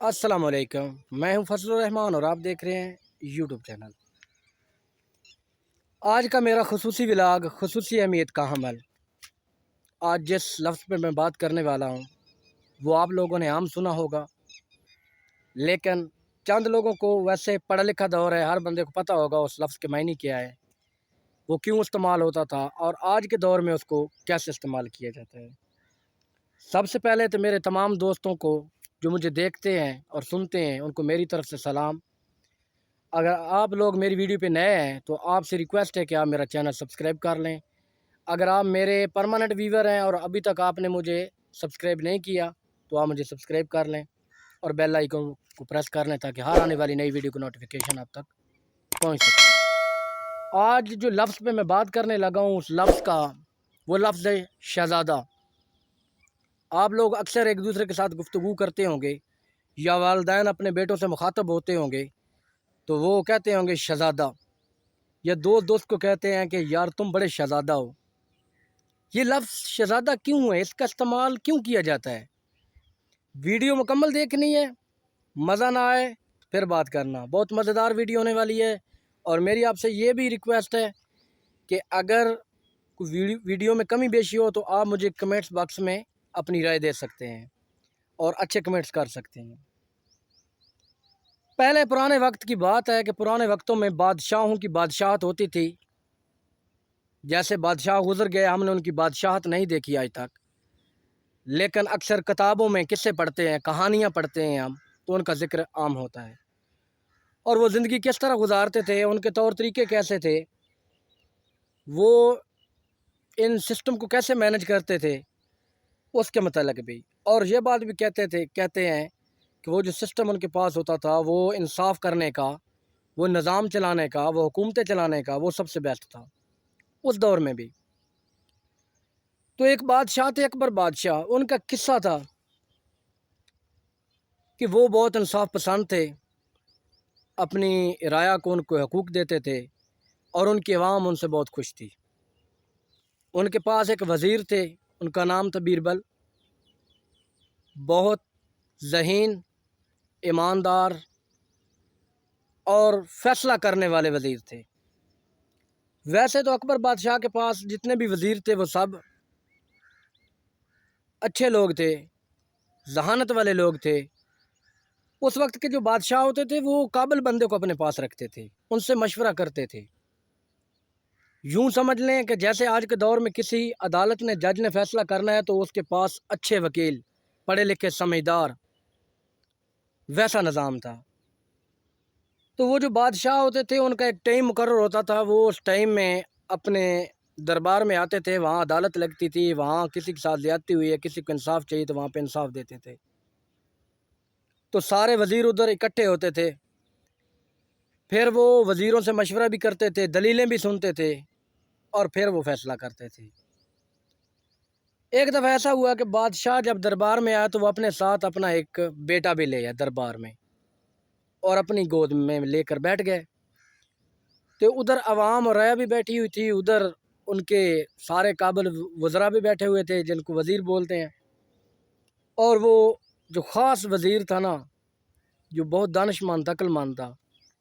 السلام علیکم، میں ہوں فضل الرحمان اور آپ دیکھ رہے ہیں یوٹیوب چینل۔ آج کا میرا خصوصی ولاگ خصوصی اہمیت کا حامل۔ آج جس لفظ پہ میں بات کرنے والا ہوں وہ آپ لوگوں نے عام سنا ہوگا، لیکن چند لوگوں کو ویسے پڑھا لکھا دور ہے، ہر بندے کو پتہ ہوگا اس لفظ کے معنی کیا ہے، وہ کیوں استعمال ہوتا تھا اور آج کے دور میں اس کو کیسے استعمال کیا جاتا ہے۔ سب سے پہلے تو میرے تمام دوستوں کو جو مجھے دیکھتے ہیں اور سنتے ہیں ان کو میری طرف سے سلام۔ اگر آپ لوگ میری ویڈیو پہ نئے ہیں تو آپ سے ریکویسٹ ہے کہ آپ میرا چینل سبسکرائب کر لیں۔ اگر آپ میرے پرماننٹ ویور ہیں اور ابھی تک آپ نے مجھے سبسکرائب نہیں کیا تو آپ مجھے سبسکرائب کر لیں اور بیل آئیکن کو پریس کر لیں تاکہ ہر آنے والی نئی ویڈیو کی نوٹیفیکیشن آپ تک پہنچ سکے۔ آج جو لفظ پہ میں بات کرنے لگا ہوں اس لفظ کا وہ لفظ ہے شہزادہ۔ آپ لوگ اکثر ایک دوسرے کے ساتھ گفتگو کرتے ہوں گے یا والدین اپنے بیٹوں سے مخاطب ہوتے ہوں گے تو وہ کہتے ہوں گے شہزادہ، یا دوست کو کہتے ہیں کہ یار تم بڑے شہزادہ ہو۔ یہ لفظ شہزادہ کیوں ہے، اس کا استعمال کیوں کیا جاتا ہے؟ ویڈیو مکمل دیکھنی ہے، مزہ نہ آئے پھر بات کرنا، بہت مزیدار ویڈیو ہونے والی ہے۔ اور میری آپ سے یہ بھی ریکویسٹ ہے کہ اگر کوئی ویڈیو میں کمی بیشی ہو تو آپ مجھے کمنٹس باکس میں اپنی رائے دے سکتے ہیں اور اچھے کمنٹس کر سکتے ہیں۔ پہلے پرانے وقت کی بات ہے کہ پرانے وقتوں میں بادشاہوں کی بادشاہت ہوتی تھی۔ جیسے بادشاہ گزر گئے، ہم نے ان کی بادشاہت نہیں دیکھی آج تک، لیکن اکثر کتابوں میں قصے پڑھتے ہیں، کہانیاں پڑھتے ہیں ہم، تو ان کا ذکر عام ہوتا ہے۔ اور وہ زندگی کس طرح گزارتے تھے، ان کے طور طریقے کیسے تھے، وہ ان سسٹم کو کیسے مینج کرتے تھے، اس کے متعلق بھی۔ اور یہ بات بھی کہتے ہیں کہ وہ جو سسٹم ان کے پاس ہوتا تھا وہ انصاف کرنے کا، وہ نظام چلانے کا، وہ حکومتیں چلانے کا، وہ سب سے بیسٹ تھا اس دور میں بھی۔ تو ایک بادشاہ تھے، اکبر بادشاہ، ان کا قصہ تھا کہ وہ بہت انصاف پسند تھے، اپنی رعایا کو ان کو حقوق دیتے تھے اور ان کی عوام ان سے بہت خوش تھی۔ ان کے پاس ایک وزیر تھے، ان کا نام تھا بیربل، بہت ذہین، ایماندار اور فیصلہ کرنے والے وزیر تھے۔ ویسے تو اکبر بادشاہ کے پاس جتنے بھی وزیر تھے وہ سب اچھے لوگ تھے، ذہانت والے لوگ تھے۔ اس وقت کے جو بادشاہ ہوتے تھے وہ قابل بندے کو اپنے پاس رکھتے تھے، ان سے مشورہ کرتے تھے۔ یوں سمجھ لیں کہ جیسے آج کے دور میں کسی عدالت نے، جج نے فیصلہ کرنا ہے تو اس کے پاس اچھے وکیل، پڑھے لکھے سمجھدار، ویسا نظام تھا۔ تو وہ جو بادشاہ ہوتے تھے ان کا ایک ٹائم مقرر ہوتا تھا، وہ اس ٹائم میں اپنے دربار میں آتے تھے، وہاں عدالت لگتی تھی، وہاں کسی کے ساتھ زیادتی ہوئی ہے، کسی کو انصاف چاہیے تو وہاں پہ انصاف دیتے تھے۔ تو سارے وزیر ادھر اکٹھے ہوتے تھے، پھر وہ وزیروں سے مشورہ بھی کرتے تھے، دلیلیں بھی سنتے تھے اور پھر وہ فیصلہ کرتے تھے۔ ایک دفعہ ایسا ہوا کہ بادشاہ جب دربار میں آیا تو وہ اپنے ساتھ اپنا ایک بیٹا بھی لے آیا دربار میں اور اپنی گود میں لے کر بیٹھ گئے۔ تو ادھر عوام اور رعایا بھی بیٹھی ہوئی تھی، ادھر ان کے سارے قابل وزراء بھی بیٹھے ہوئے تھے جن کو وزیر بولتے ہیں، اور وہ جو خاص وزیر تھا نا، جو بہت دانش مند، عقل مند تھا،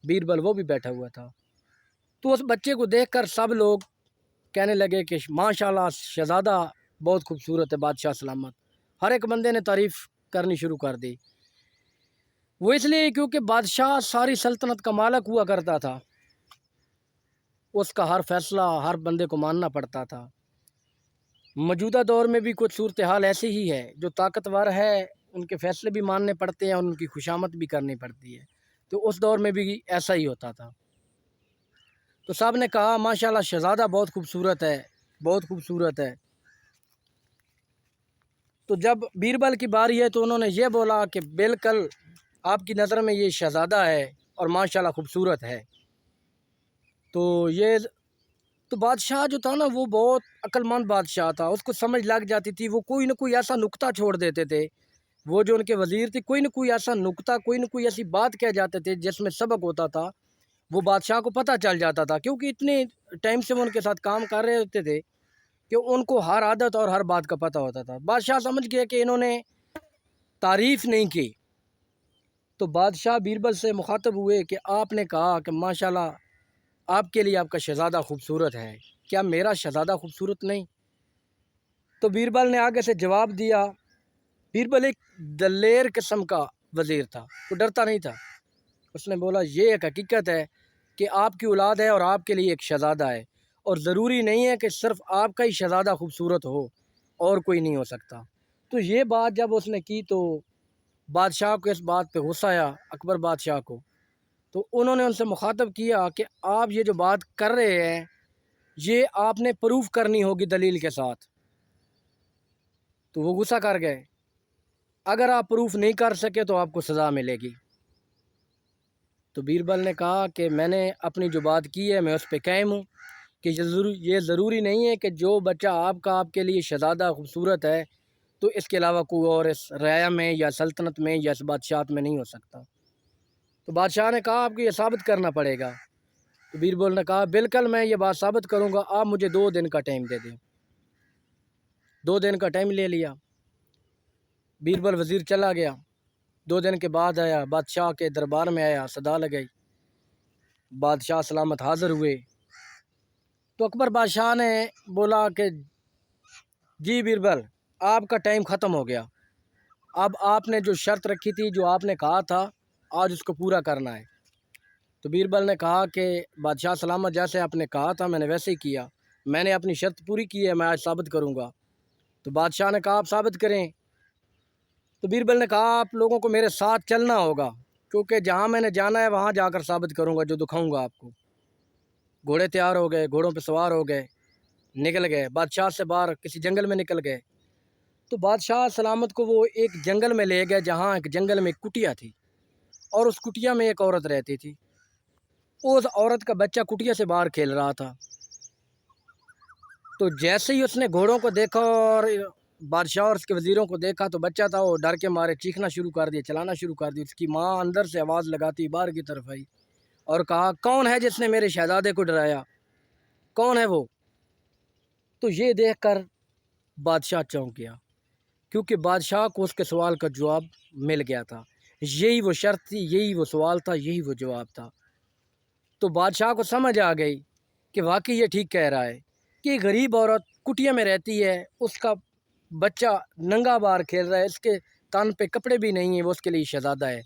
بیربل، وہ بھی بیٹھا ہوا تھا۔ تو اس بچے کو دیکھ کر سب لوگ کہنے لگے کہ ماشاءاللہ شہزادہ بہت خوبصورت ہے، بادشاہ سلامت۔ ہر ایک بندے نے تعریف کرنی شروع کر دی۔ وہ اس لیے کیونکہ بادشاہ ساری سلطنت کا مالک ہوا کرتا تھا، اس کا ہر فیصلہ ہر بندے کو ماننا پڑتا تھا۔ موجودہ دور میں بھی کچھ صورتحال ایسی ہی ہے، جو طاقتور ہے ان کے فیصلے بھی ماننے پڑتے ہیں اور ان کی خوشامد بھی کرنی پڑتی ہے۔ تو اس دور میں بھی ایسا ہی ہوتا تھا۔ تو سب نے کہا ماشاءاللہ شہزادہ بہت خوبصورت ہے، بہت خوبصورت ہے۔ تو جب بیربل کی باری ہے تو انہوں نے یہ بولا کہ بالکل آپ کی نظر میں یہ شہزادہ ہے اور ماشاءاللہ خوبصورت ہے۔ تو بادشاہ جو تھا نا وہ بہت عقل مند بادشاہ تھا، اس کو سمجھ لگ جاتی تھی، وہ کوئی نہ کوئی ایسا نکتہ چھوڑ دیتے تھے، وہ جو ان کے وزیر تھے کوئی نہ کوئی ایسا نکتہ، کوئی نہ کوئی ایسی بات کہہ جاتے تھے جس میں سبق ہوتا تھا، وہ بادشاہ کو پتہ چل جاتا تھا، کیونکہ اتنے ٹائم سے وہ ان کے ساتھ کام کر رہے ہوتے تھے کہ ان کو ہر عادت اور ہر بات کا پتہ ہوتا تھا۔ بادشاہ سمجھ گئے کہ انہوں نے تعریف نہیں کی، تو بادشاہ بیربل سے مخاطب ہوئے کہ آپ نے کہا کہ ماشاءاللہ آپ کے لیے آپ کا شہزادہ خوبصورت ہے، کیا میرا شہزادہ خوبصورت نہیں؟ تو بیربل نے آگے سے جواب دیا. بیربل ایک دلیر قسم کا وزیر تھا، وہ ڈرتا نہیں تھا. اس نے بولا یہ ایک حقیقت ہے کہ آپ کی اولاد ہے اور آپ کے لیے ایک شہزادہ ہے، اور ضروری نہیں ہے کہ صرف آپ کا ہی شہزادہ خوبصورت ہو اور کوئی نہیں ہو سکتا. تو یہ بات جب اس نے کی تو بادشاہ کو اس بات پہ غصہ آیا، اکبر بادشاہ کو. تو انہوں نے ان سے مخاطب کیا کہ آپ یہ جو بات کر رہے ہیں یہ آپ نے پروف کرنی ہوگی دلیل کے ساتھ. تو وہ غصہ کر گئے. اگر آپ پروف نہیں کر سکے تو آپ کو سزا ملے گی. تو بیربل نے کہا کہ میں نے اپنی جو بات کی ہے میں اس پہ قائم ہوں کہ یہ ضروری نہیں ہے کہ جو بچہ آپ کے لیے شہزادہ خوبصورت ہے تو اس کے علاوہ کوئی اور اس رعایا میں یا سلطنت میں یا اس بادشاہت میں نہیں ہو سکتا. تو بادشاہ نے کہا آپ کو یہ ثابت کرنا پڑے گا. تو بیربل نے کہا بالکل میں یہ بات ثابت کروں گا، آپ مجھے 2 دن کا ٹائم دے دیں. 2 دن کا ٹائم لے لیا. بیربل وزیر چلا گیا. 2 دن کے بعد آیا، بادشاہ کے دربار میں آیا، صدا لگائی. بادشاہ سلامت حاضر ہوئے. تو اکبر بادشاہ نے بولا کہ جی بیربل آپ کا ٹائم ختم ہو گیا، اب آپ نے جو شرط رکھی تھی، جو آپ نے کہا تھا، آج اس کو پورا کرنا ہے. تو بیربل نے کہا کہ بادشاہ سلامت جیسے آپ نے کہا تھا میں نے ویسے ہی کیا، میں نے اپنی شرط پوری کی ہے، میں آج ثابت کروں گا. تو بادشاہ نے کہا آپ ثابت کریں. تو بیربل نے کہا آپ لوگوں کو میرے ساتھ چلنا ہوگا، کیونکہ جہاں میں نے جانا ہے وہاں جا کر ثابت کروں گا جو دکھاؤں گا آپ کو. گھوڑے تیار ہو گئے، گھوڑوں پہ سوار ہو گئے، نکل گئے بادشاہ سے باہر کسی جنگل میں نکل گئے. تو بادشاہ سلامت کو وہ ایک جنگل میں لے گئے جہاں ایک جنگل میں ایک کٹیا تھی، اور اس کٹیا میں ایک عورت رہتی تھی. اس عورت کا بچہ کٹیا سے باہر کھیل رہا تھا. تو جیسے ہی اس نے گھوڑوں کو دیکھا اور بادشاہ اور اس کے وزیروں کو دیکھا تو بچہ تھا، وہ ڈر کے مارے چیخنا شروع کر دیا، چلانا شروع کر دی. اس کی ماں اندر سے آواز لگاتی باہر کی طرف آئی اور کہا کون ہے جس نے میرے شہزادے کو ڈرایا، کون ہے وہ؟ تو یہ دیکھ کر بادشاہ چونک گیا، کیونکہ بادشاہ کو اس کے سوال کا جواب مل گیا تھا. یہی وہ شرط تھی، یہی وہ سوال تھا، یہی وہ جواب تھا. تو بادشاہ کو سمجھ آ گئی کہ واقعی یہ ٹھیک کہہ رہا ہے کہ غریب عورت کٹیا میں رہتی ہے، اس کا بچہ ننگا باہر کھیل رہا ہے، اس کے تن پہ کپڑے بھی نہیں ہیں، وہ اس کے لیے شہزادہ ہے.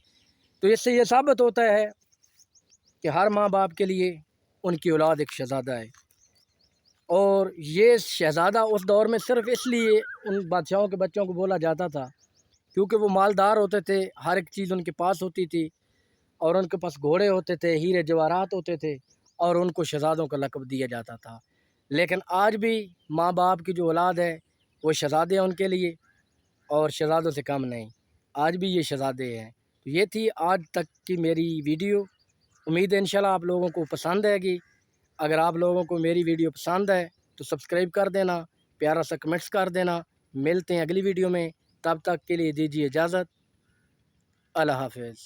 تو اس سے یہ ثابت ہوتا ہے کہ ہر ماں باپ کے لیے ان کی اولاد ایک شہزادہ ہے. اور یہ شہزادہ اس دور میں صرف اس لیے ان بادشاہوں کے بچوں کو بولا جاتا تھا کیونکہ وہ مالدار ہوتے تھے، ہر ایک چیز ان کے پاس ہوتی تھی، اور ان کے پاس گھوڑے ہوتے تھے، ہیرے جواہرات ہوتے تھے، اور ان کو شہزادوں کا لقب دیا جاتا تھا. لیکن آج بھی ماں باپ کی جو اولاد ہے وہ شہزادے ہیں ان کے لیے، اور شہزادوں سے کم نہیں، آج بھی یہ شہزادے ہیں. تو یہ تھی آج تک کی میری ویڈیو. امید ہے انشاءاللہ آپ لوگوں کو پسند آئے گی. اگر آپ لوگوں کو میری ویڈیو پسند ہے تو سبسکرائب کر دینا، پیارا سا کمنٹس کر دینا. ملتے ہیں اگلی ویڈیو میں، تب تک کے لیے دیجیے اجازت. اللہ حافظ.